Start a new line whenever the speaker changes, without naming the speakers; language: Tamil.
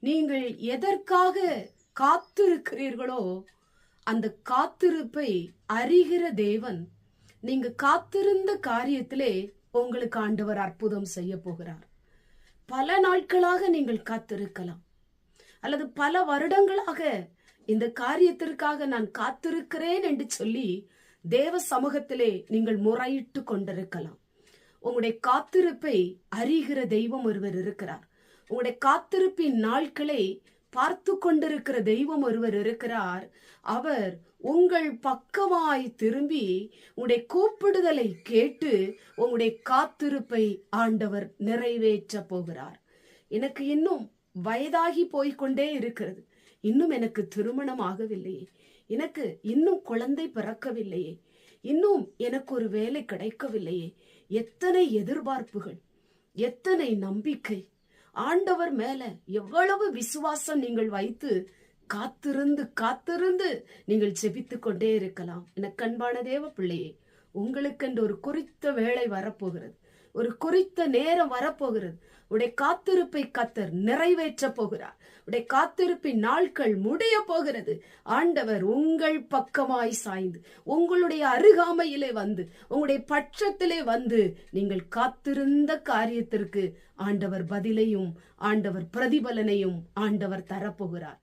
நீங்கள் எதற்காக காத்திருக்கிறீர்களோ அந்த காத்திருப்பை அறிகிற தேவன் நீங்க காத்திருந்த காரியத்திலே உங்களுக்கு ஆண்டவர் அற்புதம் செய்ய போகிறார். பல நாட்களாக நீங்கள் காத்திருக்கலாம், அல்லது பல வருடங்களாக இந்த காரியத்திற்காக நான் காத்திருக்கிறேன் என்று சொல்லி தேவ சமூகத்திலே நீங்கள் முறையிட்டு கொண்டிருக்கலாம். உங்களுடைய காத்திருப்பை அறிகிற தெய்வம் ஒருவர் இருக்கிறார். உங்களுடைய காத்திருப்பின் நாட்களை பார்த்து கொண்டிருக்கிற தெய்வம் ஒருவர் இருக்கிறார். அவர் உங்கள் பக்கமாய் திரும்பி உங்களுடைய கூப்பிடுதலை கேட்டு உங்களுடைய காத்திருப்பை ஆண்டவர் நிறைவேற்ற போகிறார். எனக்கு இன்னும் வயதாகி போய்கொண்டே இருக்கிறது, இன்னும் எனக்கு திருமணம் ஆகவில்லையே, எனக்கு இன்னும் குழந்தை பிறக்கவில்லையே, இன்னும் எனக்கு ஒரு வேலை கிடைக்கவில்லையே, எத்தனை எதிர்பார்ப்புகள், எத்தனை நம்பிக்கை, ஆண்டவர் மேல எவ்வளவு விசுவாசம் நீங்கள் வைத்து காத்திருந்து காத்திருந்து நீங்கள் செபித்து கொண்டே இருக்கலாம். எனக்கு அன்பான தேவ பிள்ளையே, உங்களுக்கென்று ஒரு குறித்த வேளை வரப்போகிறது, ஒரு குறித்த நேரம் வரப்போகிறது. உடைய காத்திருப்பை கர்த்தர் நிறைவேற்ற போகிறார். உடைய காத்திருப்பின் நாட்கள் முடிய போகிறது. ஆண்டவர் உங்கள் பக்கமாய் சாய்ந்து உங்களுடைய அருகாமையிலே வந்து உங்களுடைய பட்சத்திலே வந்து நீங்கள் காத்திருந்த காரியத்திற்கு ஆண்டவர் பதிலையும் ஆண்டவர் பிரதிபலனையும் ஆண்டவர் தரப்போகிறார்.